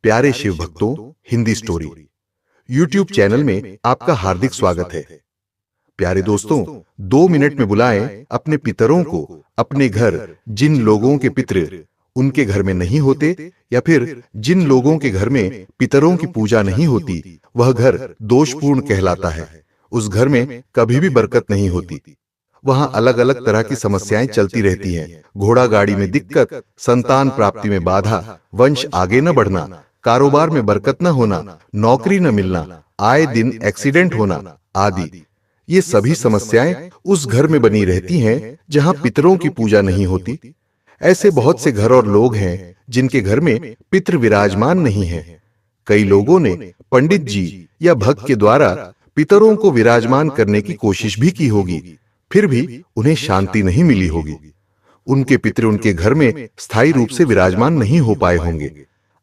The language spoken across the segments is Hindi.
प्यारे शिव भक्तों, हिंदी स्टोरी यूट्यूब चैनल में आपका हार्दिक स्वागत है। प्यारे दोस्तों, 2 मिनट में बुलाएं अपने पितरों को अपने घर। जिन लोगों के पितृ उनके घर में नहीं होते या फिर जिन लोगों के घर में पितरों की पूजा नहीं होती, वह घर दोषपूर्ण कहलाता है। उस घर में कभी भी बरकत नहीं होती। वहां अलग अलग तरह की समस्याएं चलती रहती हैं। घोड़ा गाड़ी में दिक्कत, संतान प्राप्ति में बाधा, वंश आगे न बढ़ना, कारोबार में बरकत न होना, नौकरी न मिलना, आए दिन एक्सीडेंट होना आदि। ये सभी समस्याएं उस घर में बनी रहती हैं जहां पितरों की पूजा नहीं होती। ऐसे बहुत से घर और लोग हैं जिनके घर में पितृ विराजमान नहीं है। कई लोगों ने पंडित जी या भक्त के द्वारा पितरों को विराजमान करने की कोशिश भी की होगी, फिर भी उन्हें शांति नहीं मिली होगी। उनके पितृ उनके घर में स्थायी रूप से विराजमान नहीं हो पाए होंगे।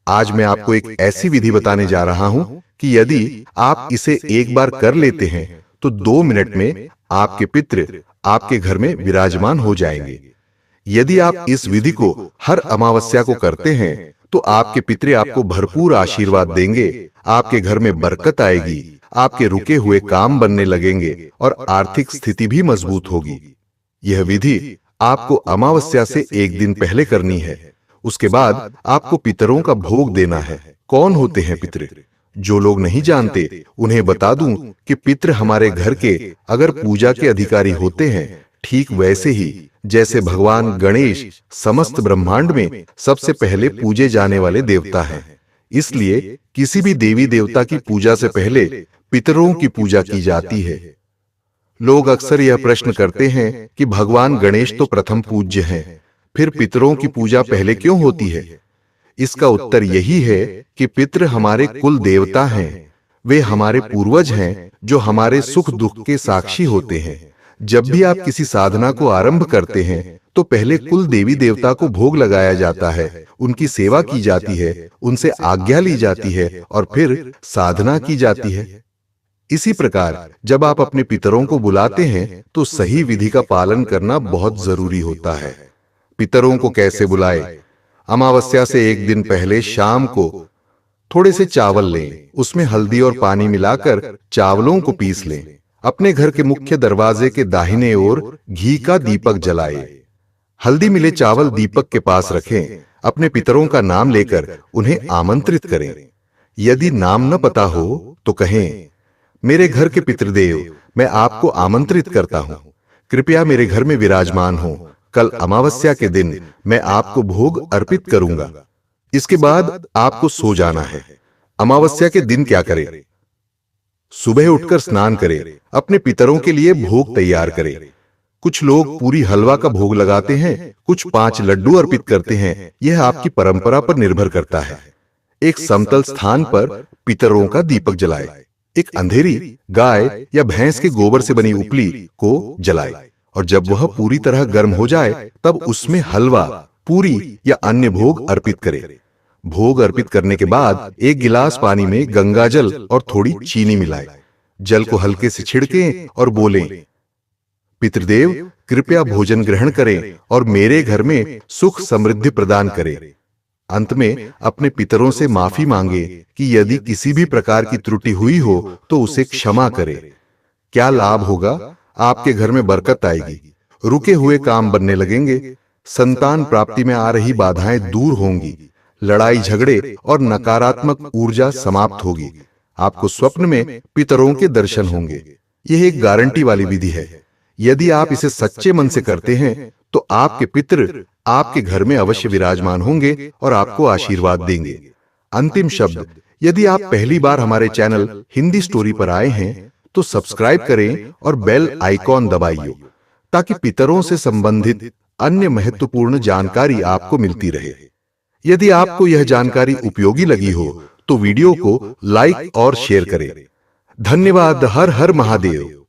आज मैं आपको एक ऐसी विधि बताने जा रहा हूं कि यदि आप इसे एक बार कर लेते हैं तो 2 मिनट में आपके पितृ आपके घर में विराजमान हो जाएंगे। यदि आप इस विधि को हर अमावस्या को करते हैं तो आपके पितृ आपको भरपूर आशीर्वाद देंगे। आपके घर में बरकत आएगी, आपके रुके हुए काम बनने लगेंगे और आर्थिक स्थिति भी मजबूत होगी। यह विधि आपको अमावस्या से 1 दिन पहले करनी है। उसके बाद आपको पितरों का भोग देना है। कौन होते हैं पितृ? जो लोग नहीं जानते उन्हें बता दूं कि पितृ हमारे घर के अगर पूजा के अधिकारी होते हैं, ठीक वैसे ही जैसे भगवान गणेश समस्त ब्रह्मांड में सबसे पहले पूजे जाने वाले देवता हैं। इसलिए किसी भी देवी देवता की पूजा से पहले पितरों की पूजा की जाती है। लोग अक्सर यह प्रश्न करते हैं कि भगवान गणेश तो प्रथम पूज्य हैं, फिर पितरों की पूजा पहले क्यों होती है? इसका उत्तर यही है कि पितृ हमारे कुल देवता हैं। वे हमारे पूर्वज हैं जो हमारे सुख दुख के साक्षी होते हैं। जब भी आप किसी साधना को आरंभ करते हैं तो पहले कुल देवी देवता को भोग लगाया जाता है, उनकी सेवा की जाती है, उनसे आज्ञा ली जाती है और फिर साधना की जाती है। इसी प्रकार जब आप अपने पितरों को बुलाते हैं तो सही विधि का पालन करना बहुत जरूरी होता है। पितरों को कैसे बुलाएं? अमावस्या से 1 दिन पहले शाम को थोड़े से चावल लें, उसमें हल्दी और पानी मिलाकर चावलों को पीस लें। अपने घर के मुख्य दरवाजे के दाहिने ओर घी का दीपक जलाएं। हल्दी मिले चावल दीपक के पास रखें। अपने पितरों का नाम लेकर उन्हें आमंत्रित करें। यदि नाम न पता हो तो कहें, मेरे घर के पितृदेव, मैं आपको आमंत्रित करता हूं, कृपया मेरे घर में विराजमान हो। कल अमावस्या के दिन मैं आपको भोग अर्पित करूंगा। इसके बाद आपको सो जाना है। अमावस्या के दिन क्या करें? सुबह उठकर स्नान करें, अपने पितरों के लिए भोग तैयार करें। कुछ लोग पूरी हलवा का भोग लगाते हैं, कुछ 5 लड्डू अर्पित करते हैं। यह आपकी परंपरा पर निर्भर करता है। एक समतल स्थान पर पितरों का दीपक जलाएं। एक अंधेरी गाय या भैंस के गोबर से बनी उपली को जलाएं और जब वह पूरी तरह गर्म हो जाए तब उसमें हलवा, पूरी या अन्य भोग अर्पित करें। भोग अर्पित करने के बाद 1 गिलास पानी में गंगाजल और थोड़ी चीनी मिलाएं। जल को हल्के से छिड़कें और बोलें, पितृदेव कृपया भोजन ग्रहण करें और मेरे घर में सुख समृद्धि प्रदान करें। अंत में अपने पितरों से माफी मांगे कि यदि किसी भी प्रकार की त्रुटि हुई हो तो उसे क्षमा करें। क्या लाभ होगा? आपके घर में बरकत आएगी, रुके हुए काम बनने लगेंगे, संतान प्राप्ति में आ रही बाधाएं दूर होंगी, लड़ाई झगड़े और नकारात्मक ऊर्जा समाप्त होगी। आपको स्वप्न में पितरों के दर्शन होंगे। यह एक गारंटी वाली विधि है। यदि आप इसे सच्चे मन से करते हैं तो आपके पितृ आपके घर में अवश्य विराजमान होंगे और आपको आशीर्वाद देंगे। अंतिम शब्द, यदि आप पहली बार हमारे चैनल हिंदी स्टोरी पर आए हैं तो सब्सक्राइब करें और बेल आइकॉन दबाइए ताकि पितरों से संबंधित अन्य महत्वपूर्ण जानकारी आपको मिलती रहे। यदि आपको यह जानकारी उपयोगी लगी हो तो वीडियो को लाइक और शेयर करें। धन्यवाद। हर हर महादेव।